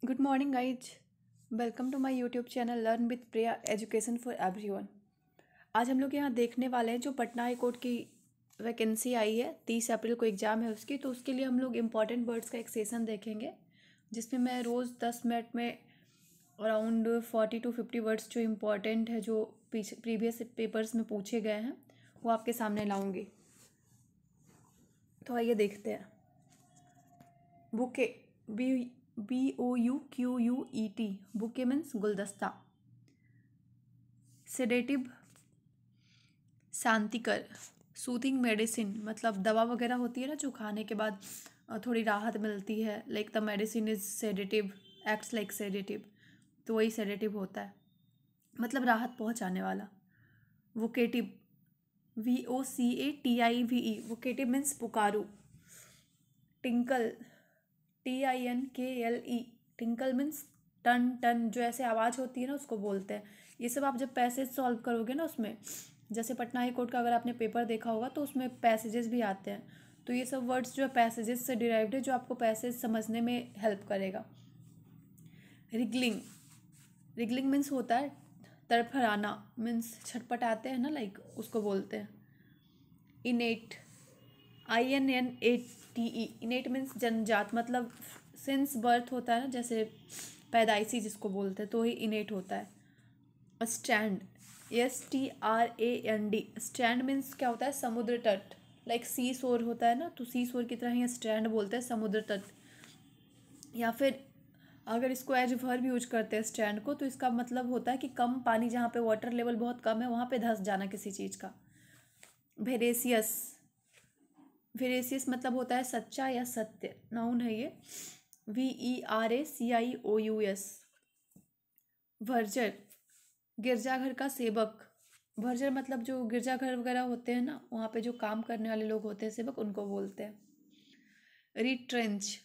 Good morning guys. Welcome to my YouTube channel learn with Priya education for everyone. आज हम लोग यहाँ देखने वाले हैं जो पटना हाई कोर्ट की वैकेंसी आई है। 30 अप्रैल को एग्ज़ाम है उसकी, तो उसके लिए हम लोग इम्पॉर्टेंट वर्ड्स का एक सेशन देखेंगे जिसमें मैं रोज़ 10 मिनट में अराउंड 40 to 50 वर्ड्स जो इम्पॉर्टेंट है, जो प्रीवियस पेपर्स में पूछे गए हैं, वो आपके सामने लाऊंगी। तो आइए देखते हैं। बुके, BOUQUET, बुके मीन्स गुलदस्ता। सेडेटिव, शांतिकर। सूथिंग मेडिसिन मतलब दवा वगैरह होती है ना, जो खाने के बाद थोड़ी राहत मिलती है। Like the medicine is sedative, acts like sedative, तो वही सेडेटिव होता है, मतलब राहत पहुंचाने वाला। वोकेटिव, VOCATIVE, वोकेटिव मीन्स पुकारू। टिंकल, TINKLE, टिंकल मीन्स टन टन, जो ऐसे आवाज़ होती है ना उसको बोलते हैं। ये सब आप जब पैसेज सॉल्व करोगे ना उसमें, जैसे पटना हाई कोर्ट का अगर आपने पेपर देखा होगा तो उसमें पैसेजेस भी आते हैं, तो ये सब वर्ड्स जो है पैसेजेस से डिराइव्ड है, जो आपको पैसेज समझने में हेल्प करेगा। रिगलिंग, रिगलिंग मीन्स होता है तड़फड़ाना, मीन्स छटपटाते हैं ना, लाइक उसको बोलते हैं। इनेट, INNATE, इनेट मीन्स जन्मजात, मतलब सिंस बर्थ होता है ना, जैसे पैदाइशी जिसको बोलते हैं, तो ही इनेट होता है। स्टैंड, STRAND, स्टैंड मीन्स क्या होता है, समुद्र तट। लाइक सी शोर होता है ना, तो सी शोर की तरह ही स्टैंड बोलते हैं समुद्र तट। या फिर अगर इसको एज वर्ब यूज करते हैं स्टैंड को, तो इसका मतलब होता है कि कम पानी, जहाँ पे वाटर लेवल बहुत कम है वहाँ पे धंस जाना किसी चीज़ का। वेरेसियस, वेरेसियस मतलब होता है सच्चा या सत्य, नाउन है ये। VERACIOUS। वर्जर, गिरजाघर का सेवक। वर्जर मतलब जो गिरजाघर वगैरह होते हैं ना, वहाँ पे जो काम करने वाले लोग होते हैं सेवक, उनको बोलते हैं। रिट्रेंच,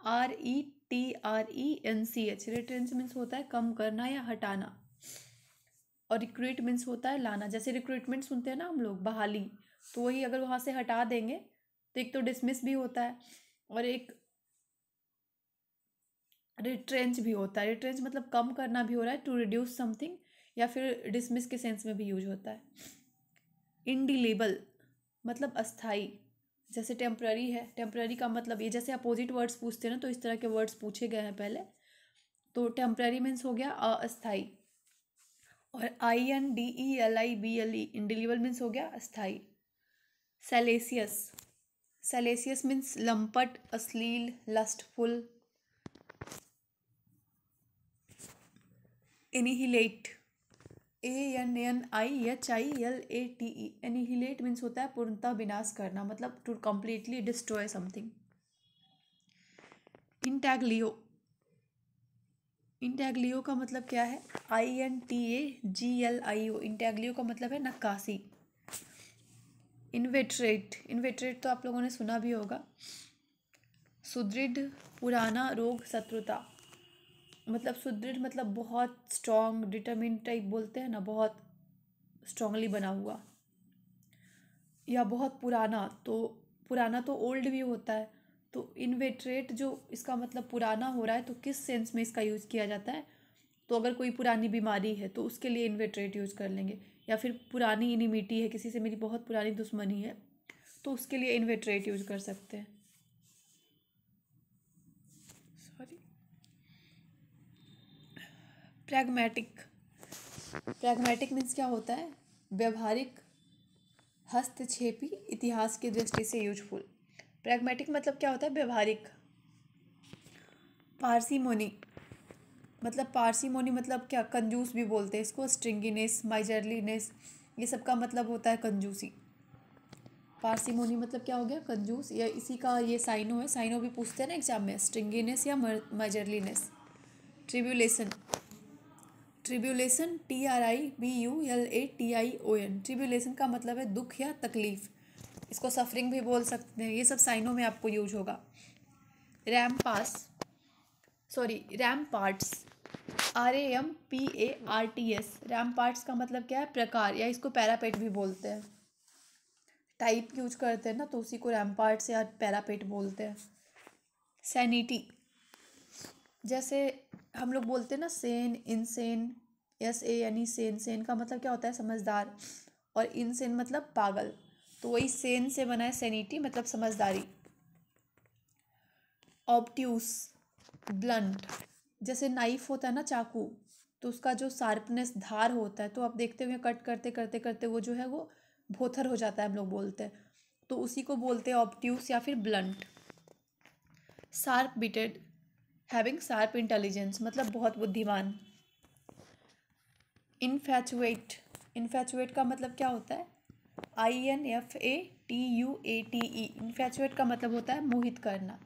RETRENCH, रिट्रेंच मीन्स होता है कम करना या हटाना। और रिक्रूट मीन्स होता है लाना, जैसे रिक्रूटमेंट सुनते हैं ना हम लोग, बहाली, तो वही अगर वहाँ से हटा देंगे तो एक तो डिसमिस भी होता है और एक रिट्रेंच भी होता है। रिट्रेंच मतलब कम करना भी हो रहा है, टू रिड्यूस समथिंग, या फिर डिसमिस के सेंस में भी यूज होता है। इंडिलेबल मतलब अस्थाई, जैसे टेम्प्ररी है, टेम्प्ररी का मतलब ये, जैसे अपोजिट वर्ड्स पूछते हैं ना, तो इस तरह के वर्ड्स पूछे गए हैं पहले। तो टेम्प्ररी मीन्स हो गया अस्थाई। और INDELIBLE, इंडिलीबल मीन्स हो गया अस्थाई। सैलेसियस, सैलेसियस मीन्स लंपट, अश्लील, lustful. Annihilate, ANNIHILATE, annihilate means होता है पूर्णतः विनाश करना, मतलब to completely destroy something. Intaglio, intaglio का मतलब क्या है, INTAGLIO, इंटैग्लियो का मतलब है नक्काशी। इन्वेट्रेट, इन्वेट्रेट तो आप लोगों ने सुना भी होगा। सुदृढ़, पुराना, रोग, शत्रुता, मतलब सुदृढ़ मतलब बहुत स्ट्रॉन्ग, डिटरमिन टाइप बोलते हैं ना, बहुत स्ट्रांगली बना हुआ। या बहुत पुराना, तो पुराना तो ओल्ड भी होता है, तो इनवेटरेट जो इसका मतलब पुराना हो रहा है, तो किस सेंस में इसका यूज़ किया जाता है, तो अगर कोई पुरानी बीमारी है तो उसके लिए इनवेटरेट यूज़ कर लेंगे, या फिर पुरानी इनिमिटी है, किसी से मेरी बहुत पुरानी दुश्मनी है, तो उसके लिए इनवेटरेट यूज़ कर सकते हैं। सॉरी। प्रैग्मेटिक, प्रैग्मेटिक मीन्स क्या होता है, व्यवहारिक, हस्तक्षेपी, इतिहास की दृष्टि से यूजफुल। प्रैग्मेटिक मतलब क्या होता है, व्यवहारिक। पार्सीमोनी, मतलब पार्सीमोनी मतलब क्या, कंजूस भी बोलते हैं इसको। स्ट्रिंगीनेस, माइजरलीनेस, ये सब का मतलब होता है कंजूसी। पार्सीमोनी मतलब क्या हो गया, कंजूस, या इसी का ये साइनो है, साइनो भी पूछते हैं ना एग्जाम में, स्ट्रिंगीनेस या माइजरलीनेस। ट्रिब्यूलेशन, ट्रिब्यूलेशन TRIBULATION, ट्रिब्यूलेशन का मतलब है दुख या तकलीफ, इसको सफरिंग भी बोल सकते हैं। ये सब साइनों में आपको यूज होगा। Ram pass, sorry ramparts, RAMPARTS, ramparts का मतलब क्या है, प्रकार, या इसको पैरापेट भी बोलते हैं। टाइप यूज करते हैं ना, तो उसी को रैम पार्ट्स या पैरापेट बोलते हैं। सैनिटी, जैसे हम लोग बोलते हैं ना सेन, इनसेन, SANE, सेन। सेन का मतलब क्या होता है? समझदार। और इनसेन मतलब पागल। तो वही सेन से बना है सेनिटी, मतलब समझदारी। Obtuse, blunt. जैसे नाइफ होता है ना, चाकू, तो उसका जो शार्पनेस, धार होता है, तो आप देखते हुए कट करते करते करते वो जो है वो भोथर हो जाता है, हम लोग बोलते हैं। तो उसी को बोलते हैं ऑब्ट्यूस या फिर blunt. Sharp witted, having sharp intelligence, मतलब बहुत बुद्धिमान। इनफैचुएट, इनफैचुएट का मतलब क्या होता है? INFATUATE। इनफैचुएट का मतलब होता है मोहित करना,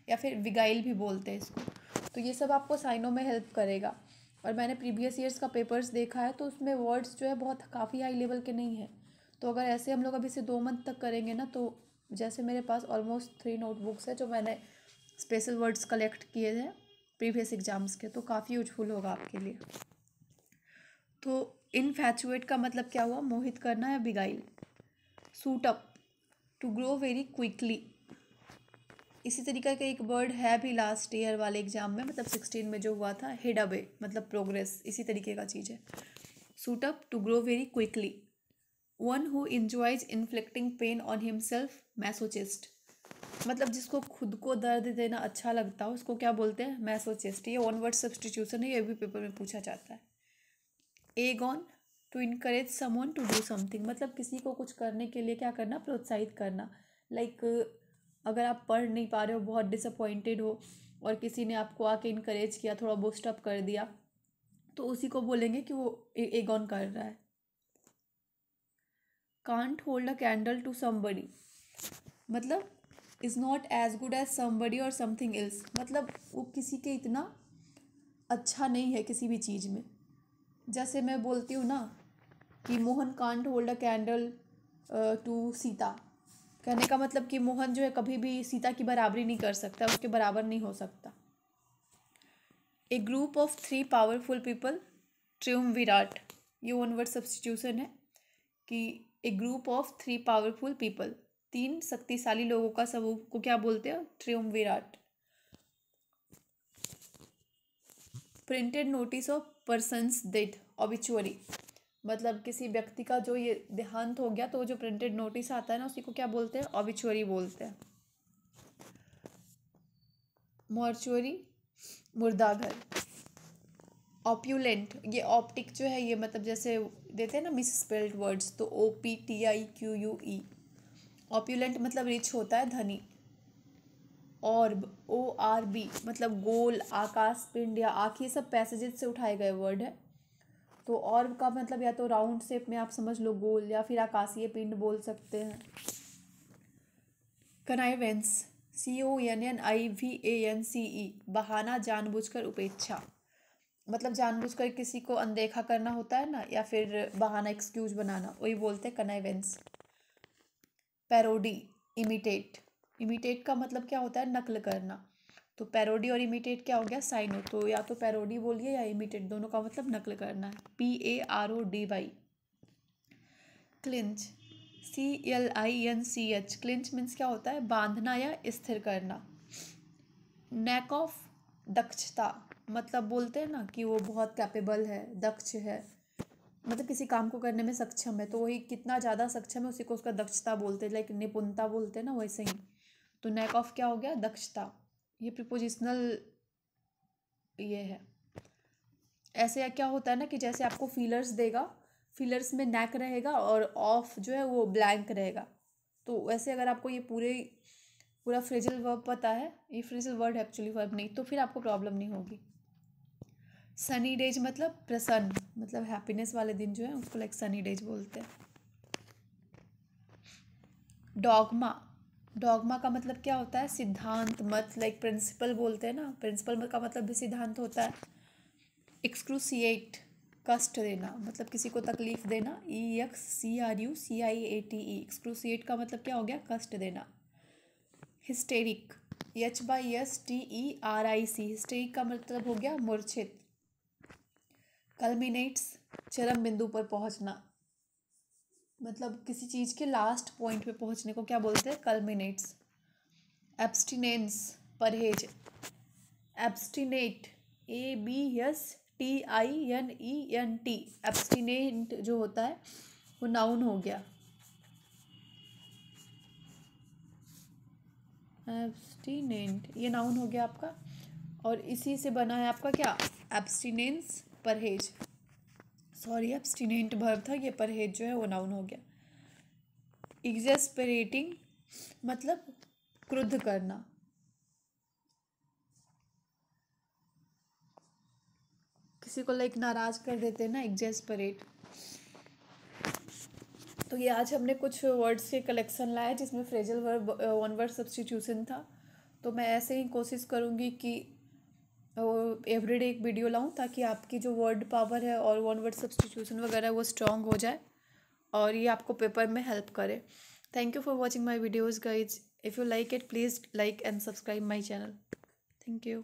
या फिर विगाइल भी बोलते हैं इसको। तो ये सब आपको साइनों में हेल्प करेगा। और मैंने प्रीवियस ईयर्स का पेपर्स देखा है, तो उसमें वर्ड्स जो है बहुत काफ़ी हाई लेवल के नहीं है। तो अगर ऐसे हम लोग अभी से 2 मंथ तक करेंगे ना, तो जैसे मेरे पास ऑलमोस्ट 3 नोटबुक्स है जो मैंने स्पेशल वर्ड्स कलेक्ट किए हैं प्रीवियस एग्जाम्स के, तो काफ़ी यूजफुल होगा आपके लिए। तो इनफैचुएट का मतलब क्या हुआ? मोहित करना या beguile. Shoot up, to grow very quickly. इसी तरीके का एक वर्ड है भी लास्ट ईयर वाले एग्जाम में, मतलब 16 में जो हुआ था, हेड अवे, मतलब प्रोग्रेस, इसी तरीके का चीज़ है। Shoot up, to grow very quickly. One who enjoys inflicting pain on himself, masochist. मतलब जिसको खुद को दर्द देना अच्छा लगता हो उसको क्या बोलते हैं? मैसोचिस्ट। ये वन वर्ड सब्सटीट्यूशन है, ये भी पेपर में पूछा जाता है। Egg on, to encourage someone to do something, मतलब किसी को कुछ करने के लिए क्या करना? प्रोत्साहित करना। लाइक अगर आप पढ़ नहीं पा रहे हो, बहुत डिसअपॉइंटेड हो, और किसी ने आपको आके इनकरेज किया, थोड़ा बूस्ट अप कर दिया, तो उसी को बोलेंगे कि वो एगॉन कर रहा है। Can't hold a candle to somebody, मतलब is not as good as somebody और समथिंग एल्स, मतलब वो किसी के इतना अच्छा नहीं है किसी भी चीज़ में। जैसे मैं बोलती हूँ ना कि Mohan can't hold a candle to Sita, कहने का मतलब कि मोहन जो है कभी भी सीता की बराबरी नहीं कर सकता, उसके बराबर नहीं हो सकता। A group of 3 powerful people, triumvirate. ये वन वर्ड सब्सटीट्यूशन है कि a group of 3 powerful people, 3 शक्तिशाली लोगों का समूह को क्या बोलते हैं? Triumvirate. Printed notice of person's death, obituary, मतलब किसी व्यक्ति का जो ये देहांत हो गया, तो वो जो प्रिंटेड नोटिस आता है ना, उसी को क्या बोलते हैं? ऑबिचुअरी बोलते हैं। मॉर्चुअरी, मुर्दाघर। ऑप्यूलेंट, ये ऑप्टिक जो है ये मतलब जैसे देते हैं ना मिस स्पेल्ड वर्ड्स, तो OPTIQUE। ऑप्यूलेंट मतलब रिच होता है, धनी। ऑर्ब, ORB, मतलब गोल, आकाश पिंड या आँख, ये सब पैसेजेस से उठाए गए वर्ड है। तो ऑर्ब का मतलब या तो राउंड शेप में आप समझ लो, गोल, या फिर आकाशीय पिंड बोल सकते हैं। कनाइवेंस, CONNIVANCE, बहाना, जानबूझकर, उपेक्षा, मतलब जानबूझकर किसी को अनदेखा करना होता है ना, या फिर बहाना, एक्सक्यूज बनाना, वही बोलते हैं कनाइवेंस। Parody, imitate. इमिटेट का मतलब क्या होता है? नकल करना। तो पैरोडी और इमिटेट क्या हो गया? साइनो। तो या तो पैरोडी बोलिए या इमिटेट, दोनों का मतलब नकल करना है। PARODY। Clinch, CLINCH। Clinch means क्या होता है? बांधना या स्थिर करना। नैक ऑफ, दक्षता, मतलब बोलते हैं ना कि वो बहुत कैपेबल है, दक्ष है, मतलब किसी काम को करने में सक्षम है, तो वही कितना ज़्यादा सक्षम है उसी को उसका दक्षता बोलते हैं, लाइक निपुणता बोलते हैं ना, वैसे ही। तो नैक ऑफ क्या हो गया? दक्षता। ये प्रिपोजिशनल ये है। ऐसे क्या होता है ना कि जैसे आपको फीलर्स देगा, फीलर्स में नैक रहेगा और ऑफ जो है वो ब्लैंक रहेगा। तो वैसे अगर आपको ये पूरा फ्रेजल वर्ब पता है, ये फ्रेजल वर्ड है एक्चुअली, वर्ब नहीं, तो फिर आपको प्रॉब्लम नहीं होगी। सनी डेज मतलब प्रसन्न, मतलब हैप्पीनेस वाले दिन जो है उसको लाइक सनी डेज बोलते हैं। डॉगमा, डॉगमा का मतलब क्या होता है? सिद्धांत, मत, लाइक प्रिंसिपल बोलते हैं ना, प्रिंसिपल का मतलब भी सिद्धांत होता है। एक्सक्रूसिएट, कष्ट देना, मतलब किसी को तकलीफ देना, EXCRUCIATE। एक्सक्रूसिएट का मतलब क्या हो गया? कष्ट देना। Historic, HYSTERIC। हिस्टेरिक का मतलब हो गया मूर्छित। कल्मिनेट्स, चरम बिंदु पर पहुंचना, मतलब किसी चीज़ के लास्ट पॉइंट पे पहुंचने को क्या बोलते हैं? कल्मिनेट्स। एब्सटिनेंस, परहेज। एब्सटिनेट, ABSTINENT। एब्स्टिनेंट जो होता है वो नाउन हो गया। एब्स्टिनेंट ये नाउन हो गया आपका, और इसी से बना है आपका क्या, एब्स्टिनेंस, परहेज। सॉरी, एब्स्टिनेंट वर्ब था, ये परहेज जो है वो नाउन हो गया। एग्जेस्परेटिंग मतलब क्रुद्ध करना। किसी को लाइक नाराज कर देते हैं ना, एग्जेस्परेट। तो ये आज हमने कुछ वर्ड्स के कलेक्शन लाए जिसमें phrasal verb, one word substitution था। तो मैं ऐसे ही कोशिश करूँगी कि एवरीडे एक वीडियो लाऊं, ताकि आपकी जो वर्ड पावर है और वन वर्ड सब्स्टिट्यूशन वगैरह वो स्ट्रांग हो जाए और ये आपको पेपर में हेल्प करे। Thank you for watching my videos guys. If you like it, please like and subscribe my channel. Thank you.